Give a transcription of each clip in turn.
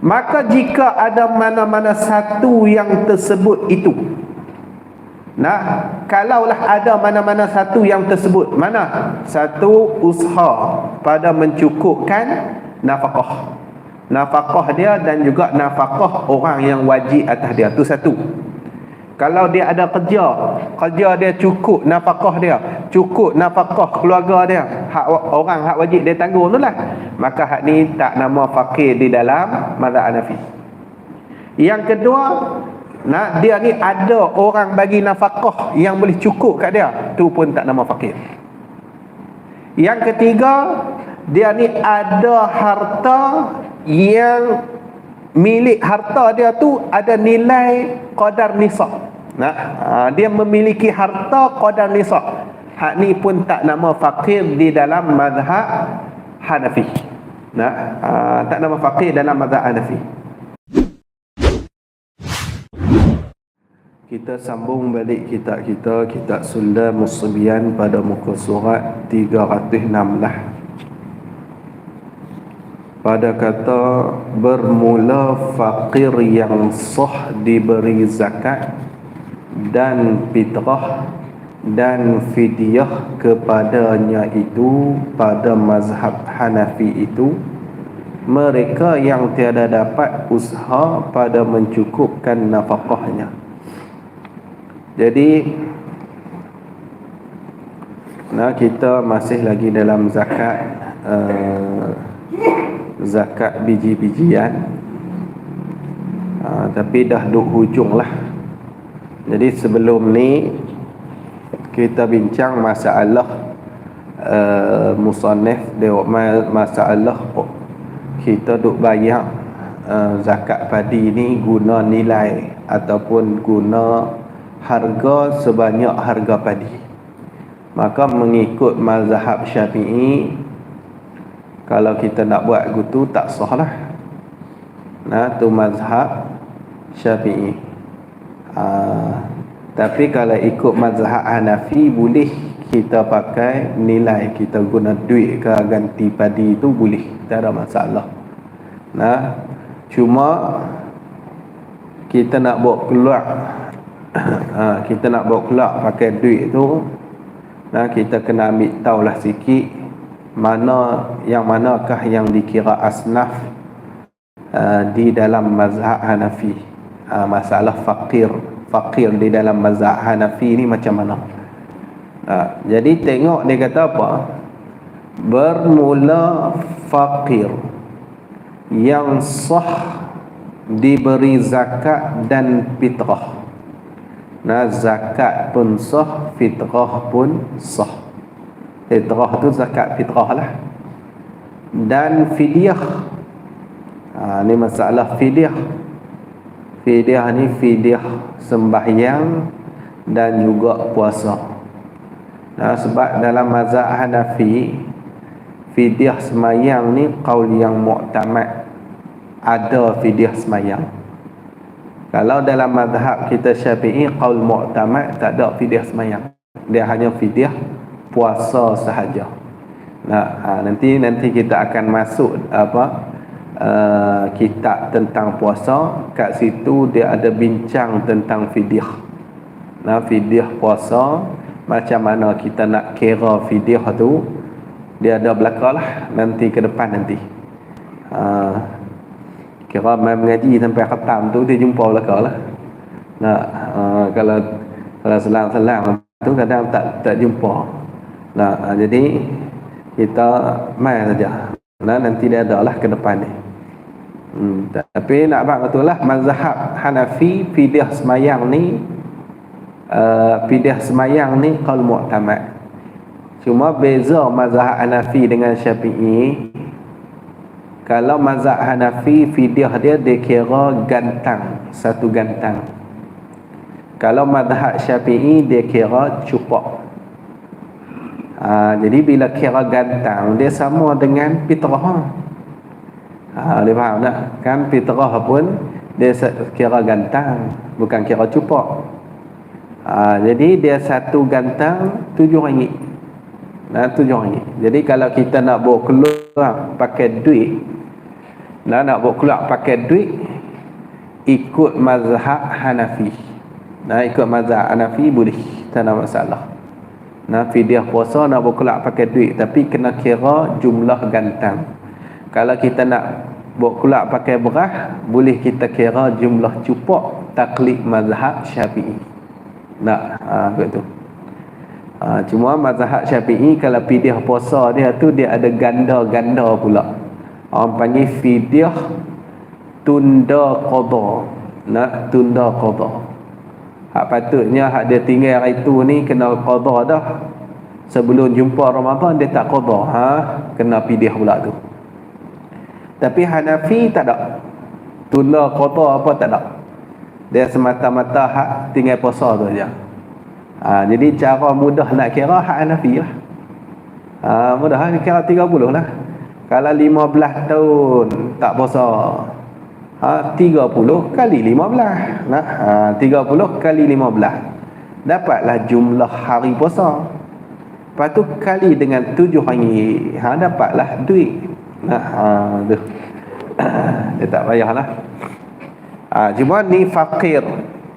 Maka jika ada mana-mana satu yang tersebut itu, kalaulah ada mana-mana satu yang tersebut, mana satu usaha pada mencukupkan nafkah dia dan juga nafkah orang yang wajib atas dia, tu satu. Kalau dia ada kerja dia cukup nafkah dia, cukup nafkah keluarga dia, orang hak wajib dia tanggung tu lah, maka hak ni tak nama fakir di dalam mazhab Hanafi. Yang kedua, dia ni ada orang bagi nafkah yang boleh cukup kat dia, tu pun tak nama fakir. Yang ketiga, dia ni ada harta yang milik harta dia tu ada nilai qadar nisab. Dia memiliki harta qadar nisab. Hak ni pun tak nama fakir di dalam mazhab Hanafi. Tak nama fakir dalam mazhab Hanafi. Kita sambung balik kitab kita, kitab Sulam As-Subyan, pada muka surat 316. Pada kata bermula fakir yang sah diberi zakat dan fitrah dan fidyah kepadanya itu pada mazhab Hanafi itu mereka yang tiada dapat usaha pada mencukupkan nafkahnya. Jadi kita masih lagi dalam zakat, zakat biji-bijian, tapi dah duk hujung lah. Jadi sebelum ni kita bincang masalah musannif dia, masalah kita duk bayar zakat padi ni guna nilai ataupun guna harga sebanyak harga padi. Maka mengikut mazhab Syafi'i, kalau kita nak buat gitu tak sah lah. Tu mazhab Syafi'i. Tapi kalau ikut mazhab Hanafi, boleh kita pakai nilai, kita guna duit ke ganti padi itu boleh, tak ada masalah. Cuma kita nak bawa keluar kita nak bawa keluar pakai duit tu, kita kena ambil tahulah sikit manakah yang dikira asnaf di dalam mazhab Hanafi. Masalah fakir di dalam mazhab Hanafi ni macam mana. Jadi tengok dia kata apa, bermula fakir yang sah diberi zakat dan fitrah. Zakat pun sah, fitrah pun sah. Fitrah tu zakat fitrah lah. Dan fidyah, ni masalah fidyah. Fidyah ni fidyah sembahyang dan juga puasa. Sebab dalam mazhab Hanafi, fidyah sembahyang ni qaul yang mu'tamad, ada fidyah sembahyang. Kalau dalam mazhab kita Syafi'i, qaul mu'tamad tak ada fidyah sembahyang, dia hanya fidyah puasa sahaja. Nanti kita akan masuk kitab tentang puasa. Kat situ dia ada bincang tentang fidyah. Fidyah puasa, macam mana kita nak kira fidyah tu, dia ada belakang lah nanti ke depan nanti. Kira main mengaji sampai khatam tu dia jumpa belakang lah. Kalau selang-selang tu kadang tak jumpa. Jadi kita main saja. Nanti dia ada lah ke depan ni. Tapi nak faham betul lah, mazhab Hanafi fidyah semayang ni qaul mu'tamad. Cuma beza mazhab Hanafi dengan Syafi'i. Kalau mazhab Hanafi, fidyah dia dikira gantang, satu gantang. Kalau mazhab Syafi'i dia kira cupak. Jadi bila kira gantang, dia sama dengan fitrah. Dia faham tak? Kan fitrah pun dia kira gantang, bukan kira cupak. Jadi dia satu gantang RM7. RM7. Jadi kalau kita nak bawa keluar pakai duit, Nah, nak buat keluar pakai duit ikut mazhab Hanafi. Nah, ikut mazhab Hanafi boleh, tak ada masalah. Nah, fidyah puasa nak buat keluar pakai duit, tapi kena kira jumlah gantang. Kalau kita nak buat keluar pakai beras, boleh kita kira jumlah cupok taklid mazhab Syafi'i. Nah, begitu. Cuma mazhab Syafi'i kalau fidyah puasa dia tu dia ada ganda-ganda pula. Orang panggil fidyah tunda qada. Nak tunda qada. Hak patutnya hak dia tinggal hari tu ni kena qada dah. Sebelum jumpa Ramadan dia tak qada. Kena fidyah pula tu. Tapi Hanafi tak ada. Tunda qada apa tak ada. Dia semata-mata hak tinggal puasa tu aja. Jadi cara mudah nak kira hak Hanafi lah. Mudah nak kira 30 lah. Kalau 15 tahun tak puasa, 30 kali 15. Nah, 30 kali 15. Dapatlah jumlah hari puasa. Lepas tu kali dengan RM7. Dapatlah duit. Nah, tu. Dia tak payahlah. Cuma ni fakir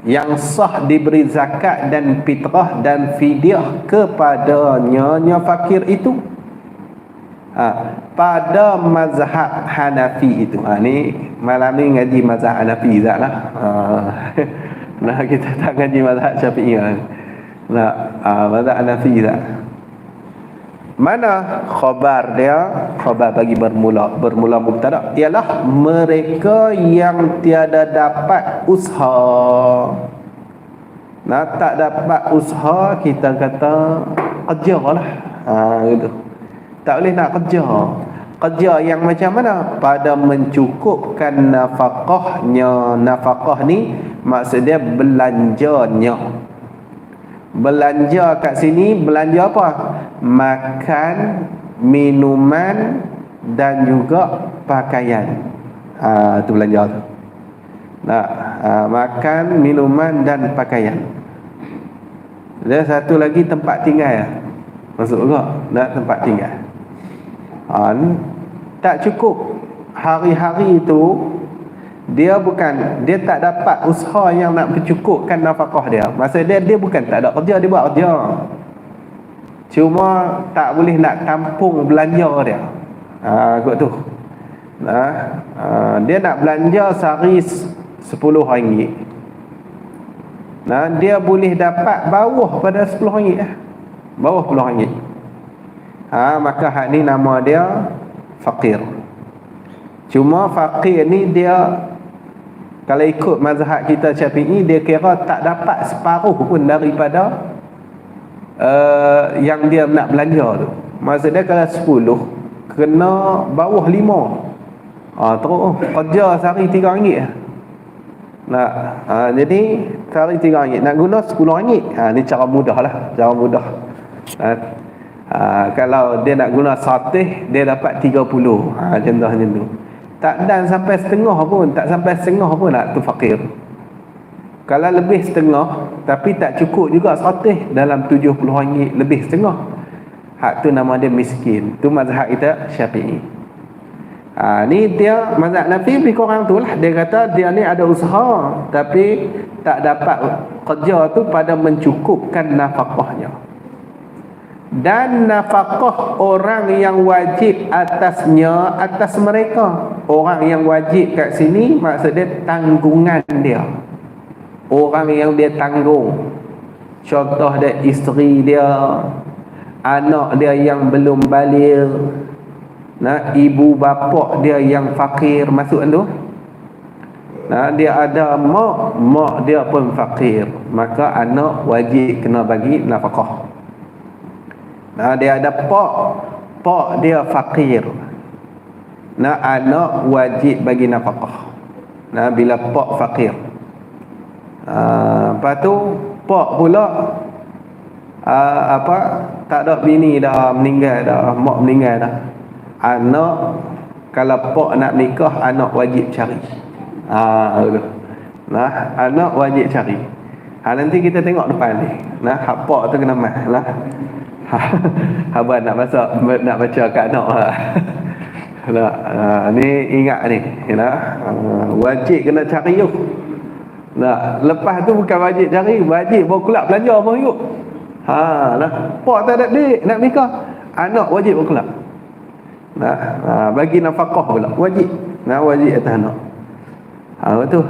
yang sah diberi zakat dan fitrah dan fidyah kepadanya fakir itu. Pada mazhab Hanafi itu. Ni malam ni ngaji mazhab Hanafi lah. Nah, kita tak ngaji mazhab Syafi'i lah. Nah, mazhab Hanafi lah. Mana khabar dia? Khabar bagi bermula mubtada ialah mereka yang tiada dapat usaha. Nah, tak dapat usaha kita kata kerja lah. Gitu. Tak boleh nak kerja. Kerja yang macam mana? Pada mencukupkan nafkahnya. Nafkah ni maksudnya belanjanya. Belanja kat sini belanja apa? Makan, minuman dan juga pakaian. Itu belanja tu. Nah, makan, minuman dan pakaian. Dan satu lagi tempat tinggal. Masuk juga nak tempat tinggal. Tak cukup. Hari-hari itu dia tak dapat usaha yang nak mencukupkan nafkah dia. Maksudnya dia bukan tak ada kerja, dia buat kerja. Cuma tak boleh nak tampung belanja dia. Kot tu. Dia nak belanja sehari RM10. Dia boleh dapat bawah pada RM10. Bawah RM10. Maka hak ni nama dia fakir. Cuma fakir ni dia kalau ikut mazhab kita Syafi'i, dia kira tak dapat separuh pun daripada yang dia nak belanja tu. Maksudnya kalau 10 kena bawah 5. Terus kerja sehari RM3. Nah, jadi sehari RM3 nak guna RM10. Ni cara mudah lah, cara mudah. Kalau dia nak guna 100, dia dapat 30. Contoh macam tu. Tak dan sampai setengah pun, tak sampai setengah pun nak tu fakir. Kalau lebih setengah tapi tak cukup juga 100 dalam RM70 lebih setengah, hak tu nama dia miskin. Tu mazhab kita Syafi'i. Ni dia mazhab Nafi lebih kurang tu lah. Dia kata dia ni ada usaha tapi tak dapat kerja tu pada mencukupkan nafkahnya. Dan nafkah orang yang wajib atasnya, atas mereka. Orang yang wajib kat sini maksudnya tanggungan dia. Orang yang dia tanggung. Contoh dia isteri dia, anak dia yang belum baligh, ibu bapa dia yang fakir, masuk tu. Dia ada mak dia pun fakir, maka anak wajib kena bagi nafkah. Dia ada pak dia fakir. Anak wajib bagi nafkah. Bila pak fakir. Lepas tu pak pula tak ada bini dah, meninggal dah, mak meninggal dah. Anak kalau pak nak nikah, anak wajib cari. Anak wajib cari. Nanti kita tengok depan ni. Hak pak tu kena mah lah. Abang nak baca kat anak lah. Nak, ni ingat ni, wajib kena cari yuk. Nak, lepas tu bukan wajib cari, wajib bawa kelab belanja pun yuk. Pak tak ada duit nak nikah, anak wajib bawa kelab. Nah, bagi nafkah pula wajib. Wajib atas anak. Betul.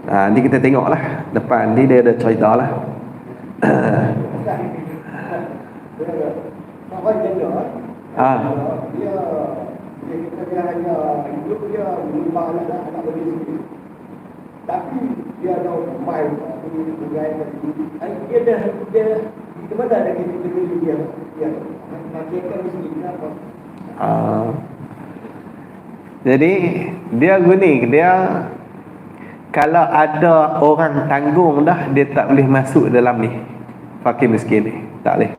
Nanti kita tengoklah depan ni dia ada ceritalah. Dia hanya hidup dia menyembah anak bagi. Tapi dia ada main dia di mana ada kita dia makin miskin apa. Jadi dia guni, dia kalau ada orang tanggung dah, dia tak boleh masuk dalam ni fakir miskin ni, tak boleh.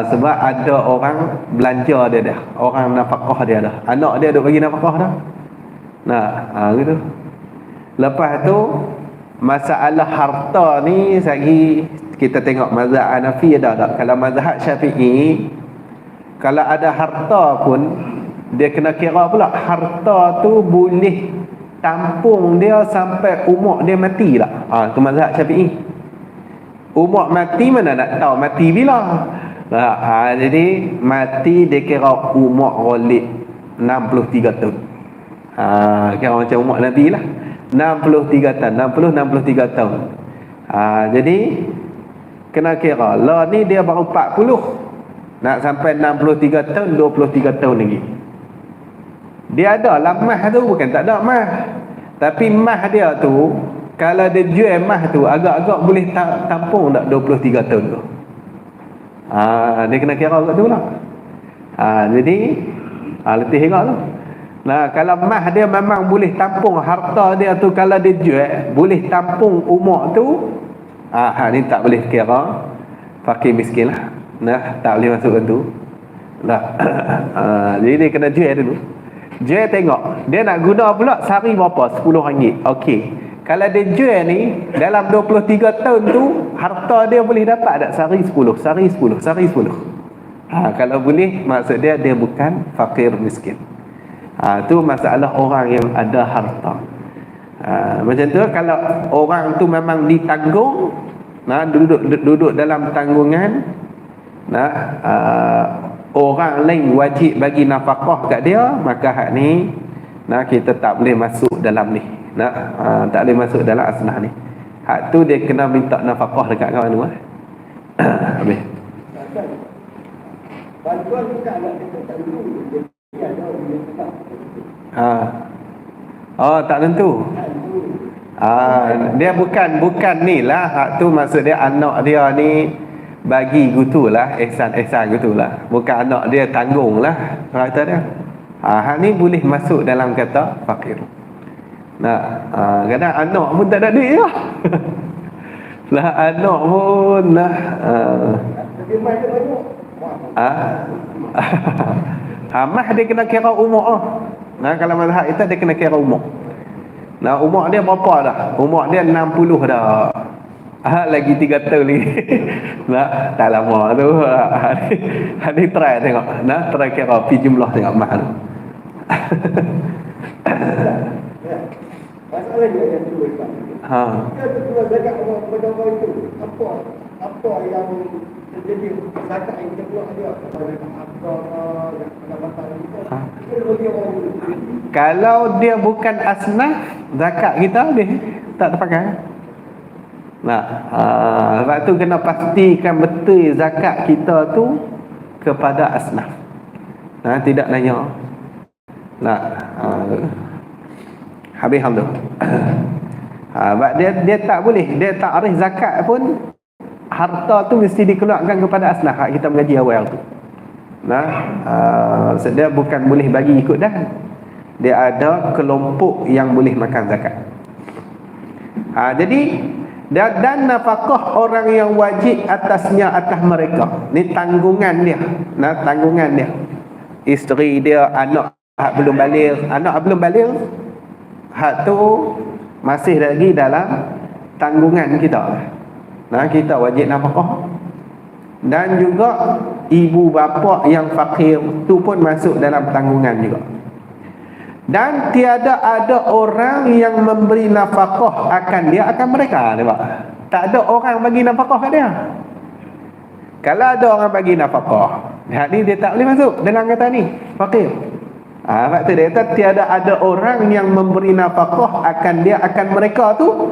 Sebab ada orang belanja dia dah, orang nafkah dia dah, anak dia duk bagi nafkah dah. Gitu. Lepas tu masalah harta ni sagi kita tengok mazhab Hanafi ada tak? Kalau mazhab Syafi'i, kalau ada harta pun dia kena kira pula harta tu boleh tampung dia sampai umur dia mati tak? Tu mazhab Syafi'i. Umur mati mana nak tahu mati bila? Jadi mati dia kira umur Ghalib 63 tahun. Kira macam umur Nabi lah. 63 tahun, 63 tahun. Jadi kena kira lah ni dia baru 40. Nak sampai 63 tahun, 23 tahun lagi. Dia ada lah mah tu, bukan tak ada mah. Tapi mah dia tu, kalau dia jual mah tu, agak-agak boleh tampung tak 23 tahun tu. Dia kena kira kat tu lah. Jadi letih tengok tu. Kalau mah dia memang boleh tampung harta dia tu, kalau dia jual boleh tampung umur tu, ni tak boleh kira fakir miskin lah. Tak boleh masuk ke tu. Jadi dia kena jual dulu. Jual tengok dia nak guna pula sehari berapa, RM10. Okey, kalau dia jual ni dalam 23 tahun tu, harta dia boleh dapat tak sehari 10, sehari 10, sehari 10. Kalau boleh, maksud dia bukan fakir miskin. Tu masalah orang yang ada harta. Macam tu kalau orang tu memang ditanggung, duduk dalam tanggungan, orang lain wajib bagi nafkah kat dia, maka hak ni kita tak boleh masuk dalam ni. Tak boleh masuk dalam asnah ni. Hak tu dia kena minta nafkah dekat kawan tu. Habis. Bantuan dekat anak kita tak dulu. Dia ada dia tetap. Tak tentu. Dia bukan ni lah. Hak tu maksud dia anak dia ni bagi gutulah, ihsan gutulah. Bukan anak dia tanggung lah kata dia. Hak ni boleh masuk dalam kata fakir. Kadang anak pun tak ada duit lah. Anak pun mah dia kena kira umur. Kalau mazhab kita dia kena kira umur. Umur dia berapa dah? Umur dia 60 dah. Lagi 3 tahun lagi. Tak lama tu. Hari try tengok. Try kira pi jumlah tengok mah tu. Masalah dia yang dulu Pak. Kita keluar zakat orang itu. Apa yang terjadi zakat yang kita keluar dia kepada pendapatan kita. Kita bagi orang dulu. Kalau dia bukan asnaf, zakat kita dia tak terpakai. Sebab tu kena pastikan betul zakat kita tu kepada asnaf. Tidak nanya. Habis hamdu. Dia tak boleh, dia tak arif zakat pun, harta tu mesti dikeluarkan kepada asnaf. Kita mengaji awal tu. Dia bukan boleh bagi ikut dah. Dia ada kelompok yang boleh makan zakat. Jadi dan nafkah orang yang wajib atas mereka. Ni tanggungan dia. Tanggungan dia. Isteri dia, anak belum balik, hak tu masih lagi dalam tanggungan kita. Kita wajib nafkah. Dan juga ibu bapa yang fakir tu pun masuk dalam tanggungan juga. Dan tiada ada orang yang memberi nafkah akan dia akan mereka, nampak? Tak ada orang bagi nafkah kat dia. Kalau ada orang bagi nafkah, hak ni dia tak boleh masuk dalam kata ni, fakir. Sebab tu dia kata tiada ada orang yang memberi nafkah akan dia akan mereka tu.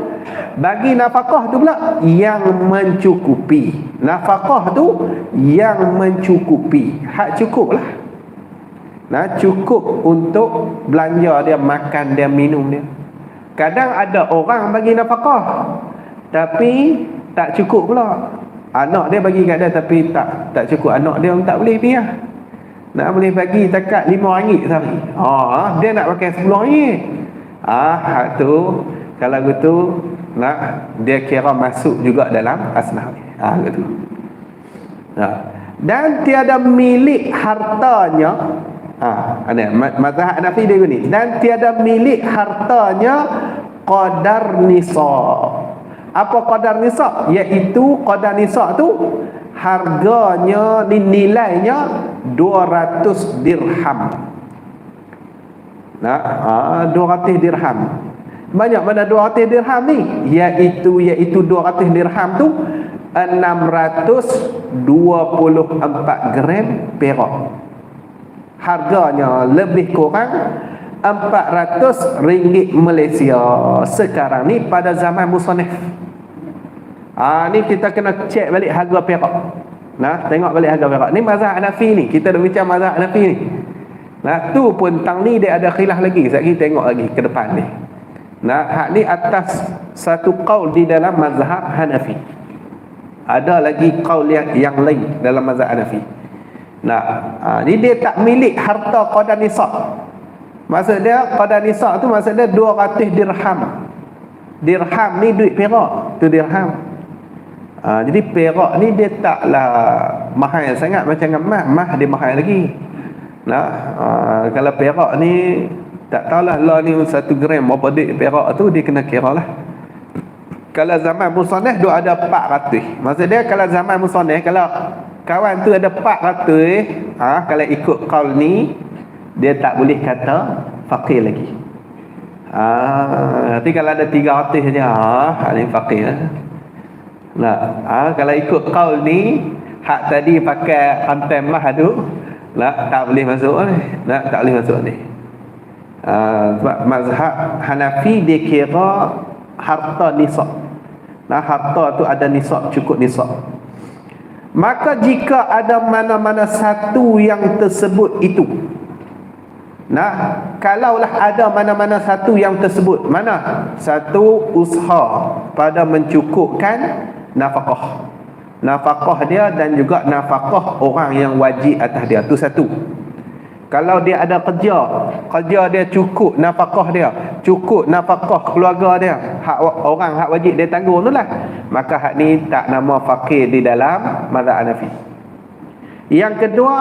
Bagi nafkah tu pula yang mencukupi. Nafkah tu yang mencukupi. Hak cukup lah. Cukup untuk belanja dia, makan dia, minum dia. Kadang ada orang bagi nafkah tapi tak cukup pula. Anak dia bagi kat dia tapi tak cukup. Anak dia tak boleh biar. Nak boleh bagi takat RM5 sehari. Dia nak pakai RM10. Hak tu kalau gitu dia kira masuk juga dalam asnaf. Gitu. Dan tiada milik hartanya. Ada mazhab Hanafi dia gini. Dan tiada milik hartanya qadar nisab. Apa qadar nisab? Iaitu qadar nisab tu harganya, nilainya 200 dirham. 200 dirham. Banyak mana 200 dirham ni? Iaitu 200 dirham tu 624 gram perak. Harganya lebih kurang RM400 Malaysia sekarang ni pada zaman musannaf. Ni kita kena cek balik harga perak. Tengok balik harga perak. Ni mazhab Hanafi ni. Kita dah bincang mazhab Hanafi ni. Tu pun tang ni dia ada khilaf lagi. Sekejap kita tengok lagi ke depan ni. Hak ni atas satu qaul di dalam mazhab Hanafi. Ada lagi qaul yang lain dalam mazhab Hanafi. Ni dia tak milik harta qadar nisab. Maksud dia qadar nisab tu maksud dia 200 dirham. Dirham ni duit perak, tu dirham. Jadi perak ni dia taklah mahal sangat macam emas dia mahal lagi. Kalau perak ni tak tahulah ni 1 gram berapa duit perak tu dia kena kira lah. Kalau zaman musannaf dia ada 400. Maksud dia kalau zaman musannaf kalau kawan tu ada 400, kalau ikut qaul ni dia tak boleh kata fakir lagi. Nanti kalau ada 300 saja, ni fakir. Kalau ikut qaul ni, hak tadi pakai rantai emas tu, tak boleh masuk ni. Tak boleh masuk ni. Sebab mazhab Hanafi dia kira harta nisab. Harta tu ada nisab, cukup nisab. Maka jika ada mana-mana satu yang tersebut itu, kalaulah ada mana-mana satu yang tersebut, mana satu usaha pada mencukupkan nafkah dia dan juga nafkah orang yang wajib atas dia, tu satu. Kalau dia ada kerja dia cukup nafkah dia, cukup nafkah keluarga dia, orang hak wajib dia tanggung tu lah, maka hak ni tak nama fakir di dalam mazhab Hanafi. Yang kedua,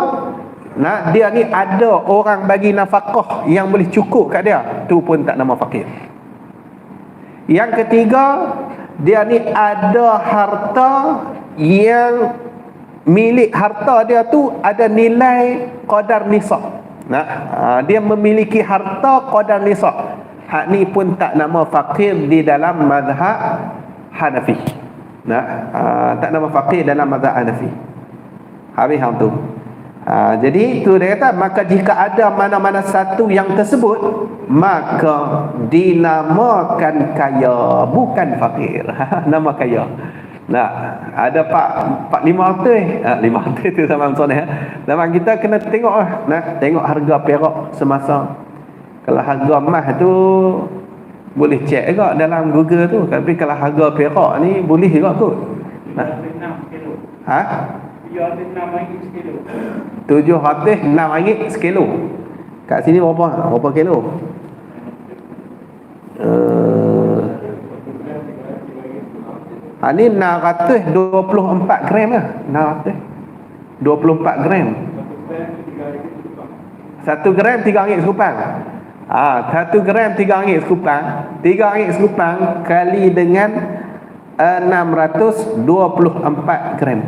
dia ni ada orang bagi nafkah yang boleh cukup kat dia, tu pun tak nama fakir. Yang ketiga, dia ni ada harta yang milik harta dia tu ada nilai qadar nisab. Dia memiliki harta qadar nisab. Hak ni pun tak nama fakir di dalam mazhab Hanafi. Tak nama fakir dalam mazhab Hanafi. Habis hang tu. Jadi tu dia kata, maka jika ada mana-mana satu yang tersebut, maka dinamakan kaya, bukan fakir. Nama kaya. Ada 500 tu sama musannaf. Zaman kita kena tengok tengok harga perak semasa. Kalau harga emas tu boleh cek juga dalam Google tu, tapi kalau harga perak ni boleh juga kot. 6 kilo. 706 sekilo. 706 sekilo. Kat sini berapa kilo? Ni 624 gram lah. 624 gram. 1 gram RM3 sekupang. 1 gram RM3 sekupang. RM3 sekupang kali dengan 624 gram.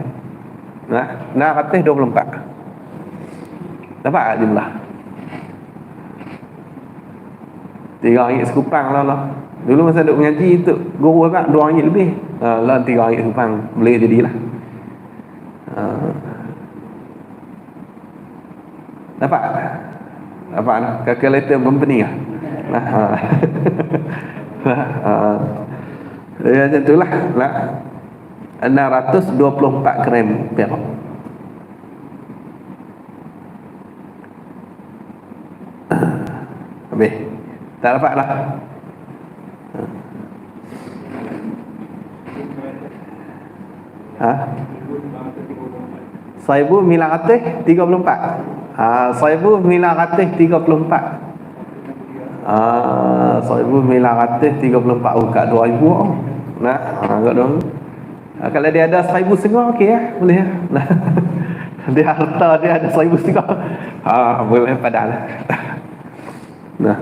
Nah ratus 24. Dapat tak jumlah? 3 ringgit sekupang lah. Dulu masa duk mengaji tu guru agak 2 ringgit lebih. Lah 3 ringgit sekupang boleh jadilah. Dapat lah. Calculator company lah. Ya macam itulah lah. 624 gram perak. Habis. Tak dapat lah. Ha? 1934. 1934. 1934 kat 2000 oh. Nah, kat 2000. Kalau dia ada 1,500 okey lah, boleh lah. Dia harta dia ada 1,500. Boleh padahlah. Nah,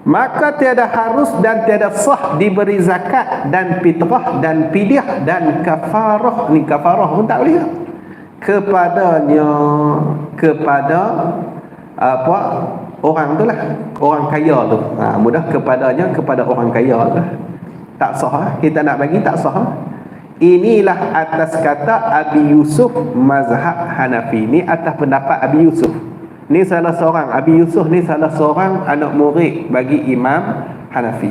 maka tiada harus dan tiada sah diberi zakat dan fitrah dan fidyah dan kafarah. Ni kafarah pun tak boleh kepadanya, kepada apa orang tu lah, orang kaya tu. Mudah kepadanya, kepada orang kaya lah. Tak sah, kita nak bagi tak sah. Inilah atas kata Abi Yusuf mazhab Hanafi. Ni atas pendapat Abi Yusuf. Ni salah seorang, Abi Yusuf ni salah seorang anak murid bagi Imam Hanafi.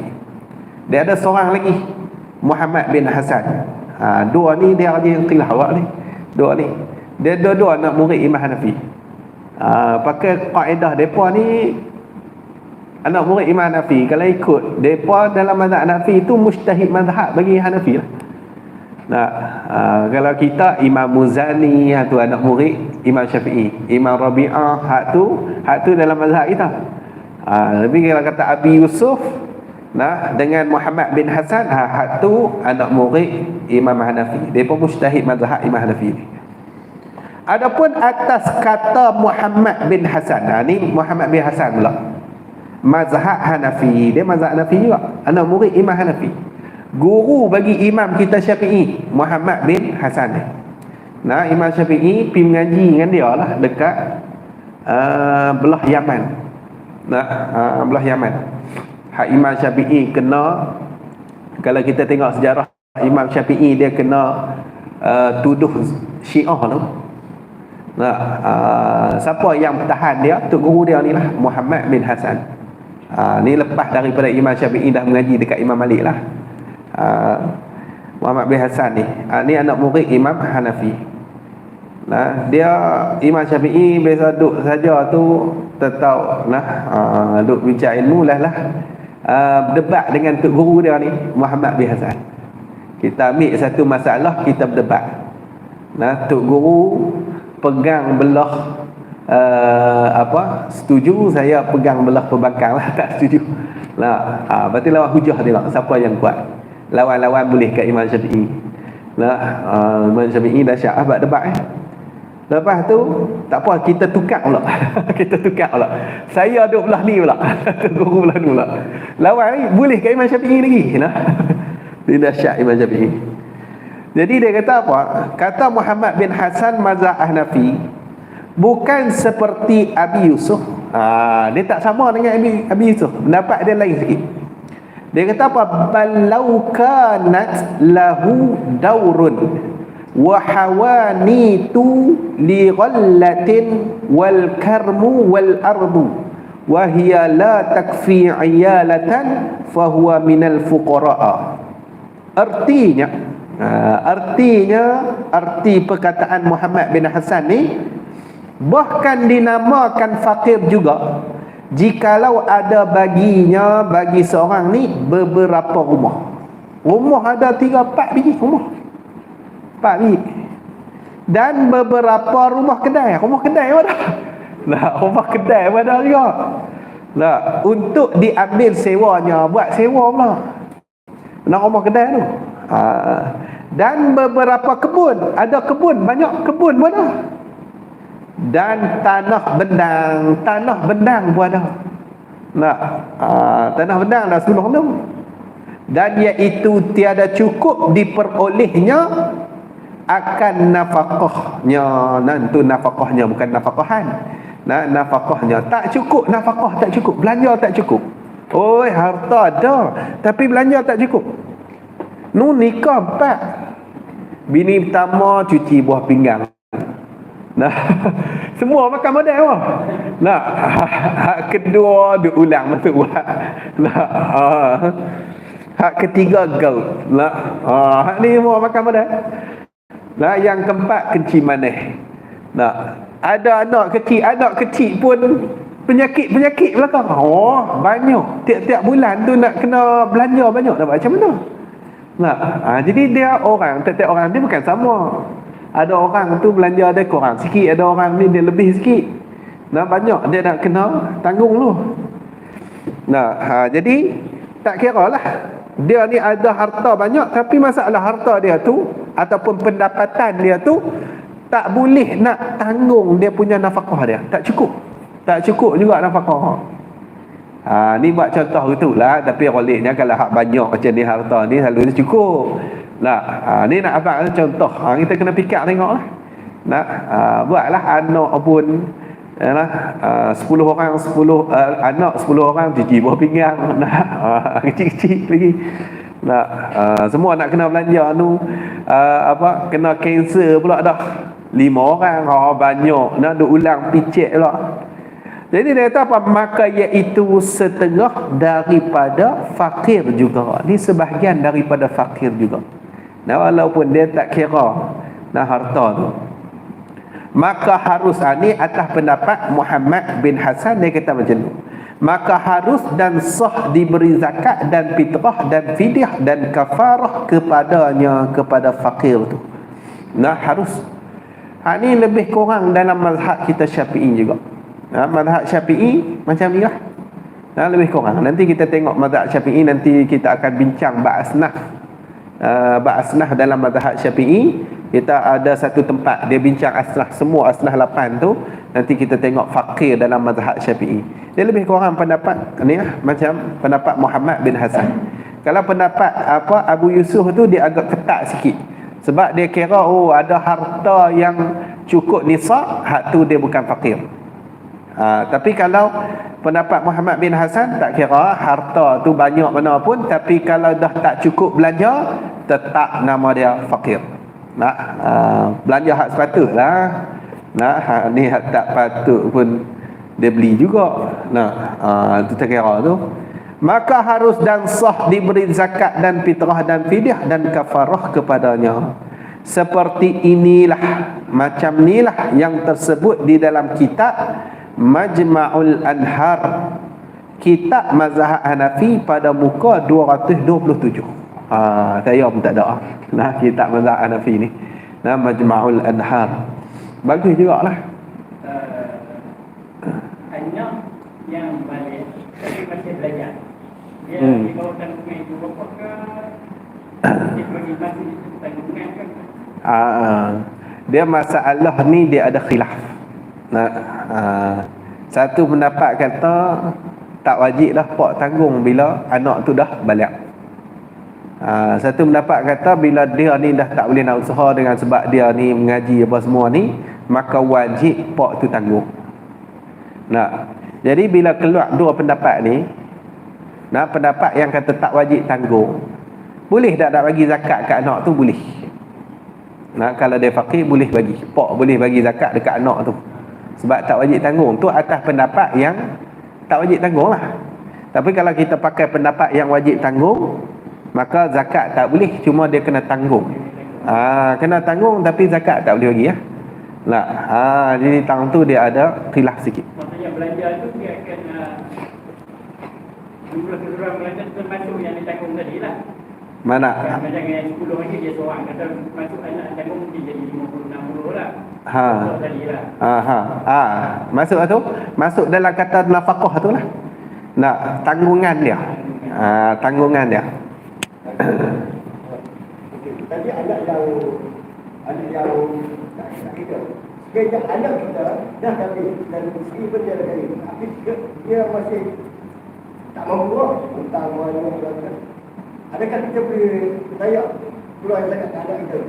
Dia ada seorang lagi, Muhammad bin Hasan. Dua ni dia aja yang tilah awak ni. Dua ni. Dia dua anak murid Imam Hanafi. Pakai kaedah depa ni, anak murid Imam Hanafi kalau ikut depa dalam mazhab Hanafi itu mujtahid mazhab bagi Hanafi lah. Kalau kita Imam Muzani tu anak murid Imam Syafi'i, Imam Rabi'ah hak tu dalam mazhab kita. Tapi kalau kata Abi Yusuf dengan Muhammad bin Hasan, hak tu anak murid Imam Hanafi. Depa mujtahid mazhab Imam Hanafi ni. Adapun atas kata Muhammad bin Hasan, ni Muhammad bin Hasan pula mazhab Hanafi, dia mazhab Hanafi juga, anak murid Imam Hanafi. Guru bagi imam kita Syafi'i, Muhammad bin Hasan. Imam Syafi'i pergi mengaji dengan dia lah dekat belah Yaman. Belah Yaman. Hak Imam Syafi'i kena, kalau kita tengok sejarah Imam Syafi'i dia kena tuduh Syiah tu. Siapa yang bertahan dia? Tu guru dia ni lah, Muhammad bin Hasan. Ni lepas daripada Imam Syafi'i dah mengaji dekat Imam Malik lah. Muhammad bin Hasan ni, ni anak murid Imam Hanafi. Dia Imam Syafi'i biasa duduk saja tu tetap duduk bincang ilmu lah berdebat dengan tok guru dia ni, Muhammad bin Hasan. Kita ambil satu masalah, kita berdebat. Tok guru pegang belah setuju, saya pegang belah pembangkang lah, tak setuju. Berarti lawan hujah dia lah, siapa yang kuat. Lawan-lawan boleh kat Imam Syafi'i. Imam Syafi'i dah syak buat debat. Lepas tu tak apa, kita tukar pula. Kita tukar pula. Saya duduk belah ni pula. Guru belah ni pula. Lawan ni boleh kat Imam Syafi'i lagi. Dia dah syak Imam Syafi'i. Jadi dia kata apa? Kata Muhammad bin Hasan mazhab Hanafi bukan seperti Abi Yusuf. Dia tak sama dengan Abi Yusuf. Pendapat dia lain sikit. Dia kata apa? Balau kanat lahu daurun wa hawanitu li ghallatin wal karmu wal ardu wa hiya la takfi iyalatan fa huwa minal fuqara. Artinya arti perkataan Muhammad bin Hasan ni bahkan dinamakan fakir juga jikalau ada baginya, bagi seorang ni beberapa rumah. Rumah ada 3-4 biji rumah, 4 biji. Dan beberapa rumah kedai. Rumah kedai ada. Rumah kedai ada juga. Untuk diambil sewanya, buat sewa pula. Rumah kedai tu. Dan beberapa kebun. Ada kebun, banyak kebun pun ada. Dan tanah bendang pun ada. Tanah bendang dah sebelum tu. Dan iaitu tiada cukup diperolehnya akan nafkahnya. Nanti nafkahnya bukan nafkahan. Nafkahnya tak cukup, nafkah tak cukup, belanja tak cukup. Oi, harta ada tapi belanja tak cukup. Nikah 4. Bini pertama cuci buah pinggang. Nah, semua makan modal wah. Nah, hak kedua dia ulang masa buat. Nah, hak ketiga gaul. Nah, hak ni semua makan modal. Nah, yang keempat kencing manis. Nah, ada anak kecil pun penyakit belakang. Banyak. Tiap-tiap bulan tu nak kena belanja banyak dah macam mana? Nah, jadi dia orang, tiap-tiap orang dia bukan sama. Ada orang tu belanja dia kurang sikit, ada orang ni dia lebih sikit. Nah, banyak dia nak kena tanggung tu. Nah, jadi tak kira lah. Dia ni ada harta banyak tapi masalah harta dia tu ataupun pendapatan dia tu tak boleh nak tanggung dia punya nafkah dia. Tak cukup juga nafkah. Ni buat contoh gitulah, tapi roliknya kalau hak banyak macam ni harta ni selalu cukup. Nah, ni nak abang contoh. Kita kena fikir tengoklah. Nah, buatlah anak pun 10 orang 10 anak 10 orang cuci buah pinggang. Nah, kecil-kecil lagi. Nah, semua nak kena belanja tu kena cancel pula dah. 5 orang banyak nak ulang picit pula. Jadi dia kata apa? Maka iaitu setengah daripada fakir juga. Ni sebahagian daripada fakir juga. Nah, walaupun dia tak kira harta tu. Maka harus ni atas pendapat Muhammad bin Hasan, dia kata macam tu. Maka harus dan sah diberi zakat dan fitrah dan fidyah dan kafarah kepada fakir tu. Nah, harus. Ni lebih kurang dalam mazhab kita Syafi'i juga. Mazhab Syafi'i macam ni lah. Lebih kurang. Nanti kita tengok mazhab Syafi'i, nanti kita akan bincang ba'asnah dalam mazhab Syafi'i. Kita ada satu tempat dia bincang asnah, semua asnah 8 tu. Nanti kita tengok fakir dalam mazhab Syafi'i. Dia lebih kurang pendapat ni lah, macam pendapat Muhammad bin Hasan. Kalau pendapat Abu Yusuf tu dia agak ketat sikit. Sebab dia kira ada harta yang cukup nisab, hak tu dia bukan fakir. Tapi kalau pendapat Muhammad bin Hasan tak kira harta tu banyak mana pun, tapi kalau dah tak cukup belanja, tetap nama dia fakir. Belanja hak sepatutlah. Ni hak tak patut pun dia beli juga. Itu tak kira tu. Maka harus dan sah diberi zakat dan fitrah dan fidyah dan kafarah kepadanya. Seperti inilah, macam inilah yang tersebut di dalam kitab Majma'ul Anhar, kitab mazhab Hanafi pada muka 227. Saya pun tak ada. Kitab mazhab Hanafi ni. Majma'ul Anhar. Bagus jugalah. Anak yang balik tapi masih belajar. Dia dibawa tanggungan itu apakah dia bagi masih tanggungan kan? Dia masalah ni dia ada khilaf. Satu pendapat kata tak wajib lah pak tanggung bila anak tu dah balik. Satu pendapat kata bila dia ni dah tak boleh nak usaha dengan sebab dia ni mengaji apa semua ni, maka wajib pak tu tanggung. Jadi bila keluar dua pendapat ni, pendapat yang kata tak wajib tanggung, boleh tak bagi zakat kat anak tu? Boleh. Kalau dia fakir boleh bagi, pak boleh bagi zakat dekat anak tu, sebab tak wajib tanggung. Tu atas pendapat yang tak wajib tanggung lah. Tapi kalau kita pakai pendapat yang wajib tanggung, maka zakat tak boleh, cuma dia kena tanggung. Kena tanggung tapi zakat tak boleh bagi ya. Jadi tang tu dia ada khilaf sikit. Maksudnya belanja tu dia akan jumlah belanja termasuk yang ditanggung tadi lah. Mana? Macam yang 10 lagi dia seorang, kata masuk anak tanggung mungkin jadi 50-60 lah. Tadi lah. Masuk tu, masuk dalam kata nafkah tu lah. Tanggungan dia. Tanggungan dia. Tadi anak yang tak kita. Sekejap anak kita dah kahwin dan isteri pun dia dah kahwin. Tapi dia masih tak mampu lah. Hutang banyak. Adakah kita boleh bertanya keluar zakat tak ada itu.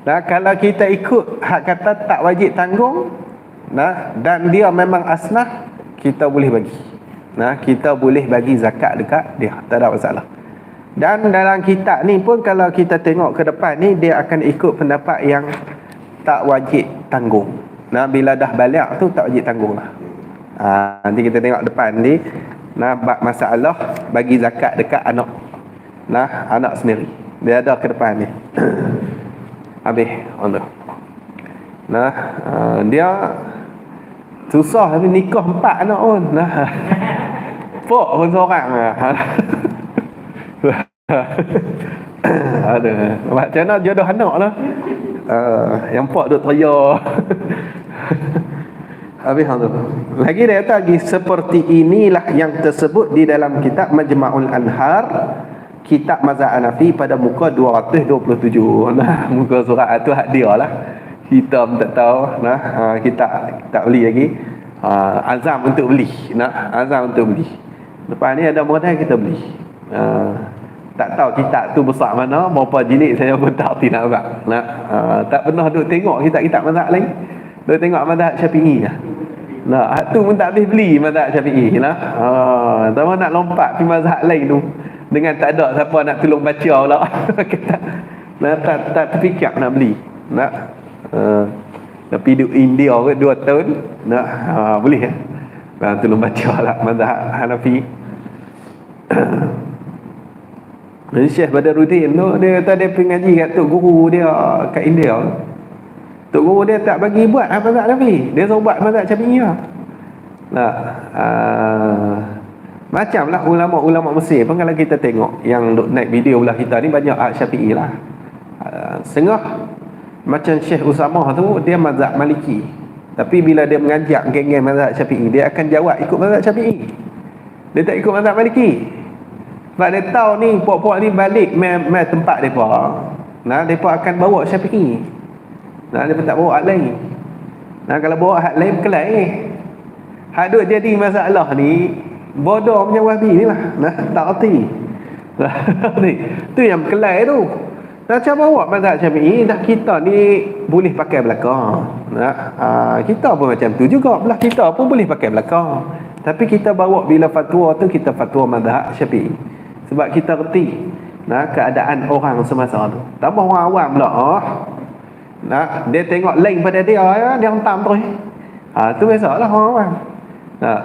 Nah, kalau kita ikut hak kata tak wajib tanggung, nah, dan dia memang asnah, kita boleh bagi. Nah, kita boleh bagi zakat dekat dia, tak ada masalah. Dan dalam kitab ni pun kalau kita tengok ke depan ni, dia akan ikut pendapat yang tak wajib tanggung. Nah, bila dah balik tu tak wajib tanggung lah. Nanti kita tengok depan ni, nah, bab masalah bagi zakat dekat anak. Nah, anak sendiri. Dia ada ke depan ni. Habis Allah. Nah, dia susah tapi nikah 4 anak pun. Nah. Pok pun seorang. Ada. Macam mana jodoh anak lah. Yang pok duk teriak. Habis tu. Lagi dia kata lagi, seperti inilah yang tersebut di dalam kitab Majma'ul Anhar, kitab mazhab Hanafi pada muka 227. Nah, muka surat tu hak dia lah. Kita pun tak tahu. Nah, kita tak beli lagi. Azam untuk beli. Nah, azam untuk beli. Lepas ni ada modal kita beli. Tak tahu kitab tu besar mana, berapa jilid saya pun tak erti nak buat. Nah, tak pernah duk tengok kitab-kitab mazhab lain. Duk tengok mazhab Syafi'i lah. Nah, hak tu pun tak habis beli mazhab Syafi'i lah. Tak nak lompat pergi mazhab lain tu. Dengan tak ada siapa nak tolong baca pula. Nah, tak terfikir nak beli. Nak tapi duduk India ke 2 tahun nak boleh ya. Tolong baca lah mazhab Hanafi. Syekh Badaruddin tu dia kata dia pergi ngaji kat tok guru dia kat India. Tok guru dia tak bagi buat mazhab Hanafi. Dia suruh buat mazhab Syafi'i lah. Nah, macam lah ulama-ulama Mesir pun kalau kita tengok yang naik video belah kita ni banyak Syafi'i lah. Setengah macam Syekh Usamah tu dia mazhab Maliki. Tapi bila dia mengajak geng-geng mazhab Syafi'i, dia akan jawab ikut mazhab Syafi'i. Dia tak ikut mazhab Maliki. Sebab dia tahu ni puak-puak ni balik mai tempat depa. Nah, depa akan bawa Syafi'i. Nah, depa tak bawa hak lain. Nah, kalau bawa hak lain kelai. Hak duk jadi masalah ni bodoh macam Wahabi ni lah. Nah, tak erti. Ni, tu yang kelai tu. Nah, cara bawa mazhab Syafi'i dah kita ni boleh pakai belakang. Nah, kita pun macam tu juga. Belah kita pun boleh pakai belakang. Tapi kita bawa bila fatwa tu kita fatwa mazhab Syafi'i. Sebab kita reti nah keadaan orang semasa tu. Tambah orang awam pula. Nah, dia tengok lain pada dia ya, dia hentam terus. Tu biasalah orang awam. Nah,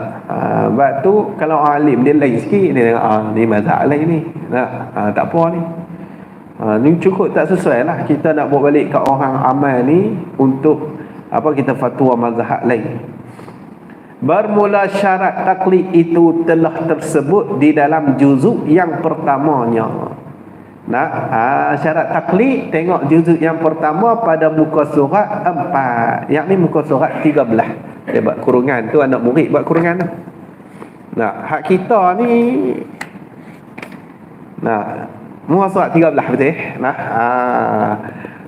sebab tu kalau orang alim dia lain sikit, dia tengok ni mazhab lain ni. Nah, tak apa ni. Ni cukup tak sesuai lah kita nak bawa balik ke orang amal ni untuk apa kita fatwa mazhab lain. Bermula syarat taklid itu telah tersebut di dalam juzuk yang pertamanya. Nah, syarat taklid tengok juzuk yang pertama pada muka surat 4, yakni muka surat 13. Dia buat kurungan tu, anak murid buat kurungan tu. Nah, hak kita ni nah, muka surat 13 betul. Nah,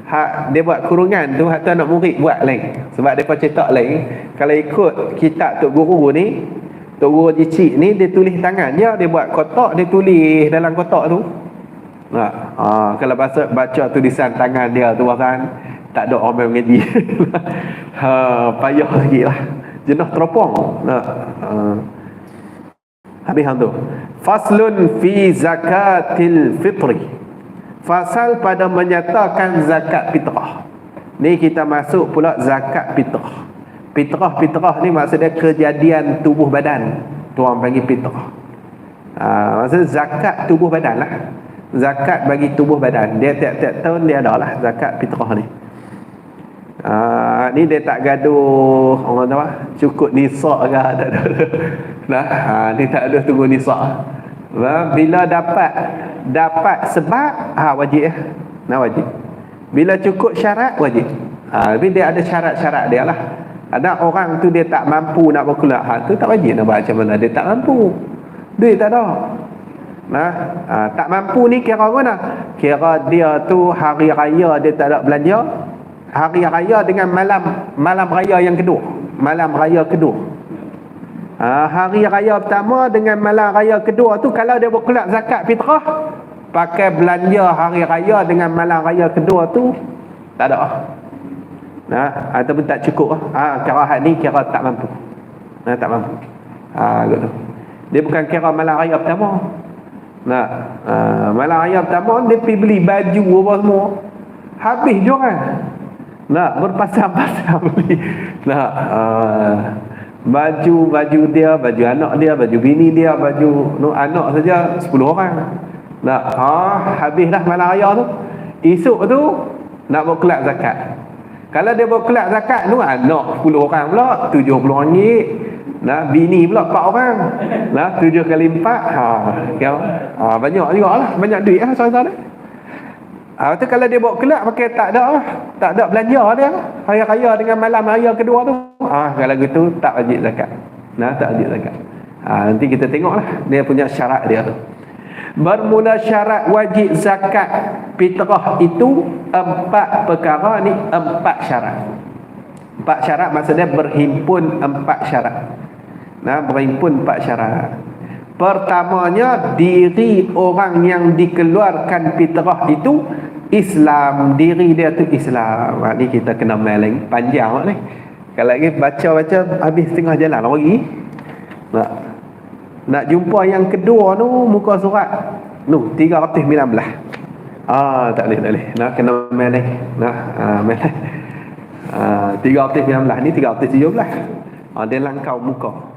hak dia buat kurungan tu hak tu anak murid buat lain. Sebab depa cetak lain. Kalau ikut kitab tok guru ni, tok guru jicik ni dia tulis tangan dia buat kotak, dia tulis dalam kotak tu. Nah, kalau baca tulisan tangan dia tu kan tak ada orang mengaji. Payah lagi lah. Jenah teropong. Nah, habis tu. Faslun fi zakatil fitri. Fasal pada menyatakan zakat fitrah. Ni kita masuk pula zakat fitrah. Fitrah ni maksudnya kejadian tubuh badan. Tu orang panggil fitrah. Maksudnya zakat tubuh badan lah. Zakat bagi tubuh badan. Dia tiap-tiap tahun dia ada lah zakat fitrah ni. Ni dia tak gaduh orang tahu cukup nisak ke tak ada. Nah, ni tak ada tunggu nisak. Bila dapat sebab wajib ya. Nah, wajib. Bila cukup syarat wajib. Tapi dia ada syarat-syarat dia lah. Ada orang tu dia tak mampu nak berkeluar, tu tak wajib nak buat macam mana, dia tak mampu. Duit tak ada. Nah, tak mampu ni kira mana? Kira dia tu hari raya dia tak ada belanja. Hari raya dengan malam raya yang kedua. Malam raya kedua. Hari raya pertama dengan malam raya kedua tu kalau dia berkeluar zakat fitrah, pakai belanja hari raya dengan malam raya kedua tu tak ada. Nah, ataupun tak cukup. Kira hak ni kira tak mampu. Tak mampu. Gitu. Dia bukan kira malam raya pertama. Malam raya pertama dia pergi beli baju apa semua. Habis je kan. Berpasang-pasang beli. Baju dia, baju anak dia, baju bini dia, baju anak saja 10 orang. Habis dah malam raya tu. Esok tu nak buat kelak zakat. Kalau dia buat kelak zakat tu anak 10 orang pula RM70. Bini pula 4 orang. 7 kali 4 banyak jugalah, banyak duit soal-soal dia. Tu kalau dia bawa kelak pakai tak ada belanja dia hari raya dengan malam raya kedua tu. Kalau gitu tak wajib zakat. Tak wajib zakat. Nanti kita tengoklah dia punya syarat dia tu. Bermula syarat wajib zakat fitrah itu 4 perkara ni, 4 syarat. 4 syarat maksudnya berhimpun 4 syarat. Berhimpun 4 syarat. Pertamanya, diri orang yang dikeluarkan fitrah itu Islam. Diri dia tu Islam. Ni kita kena main panjang ni. Kalau lagi baca-baca habis tengah jalan lagi. Nak jumpa yang kedua tu muka surat 319. Tak boleh. Kena main ni. Main. 319 ni 317. Dia langkau muka.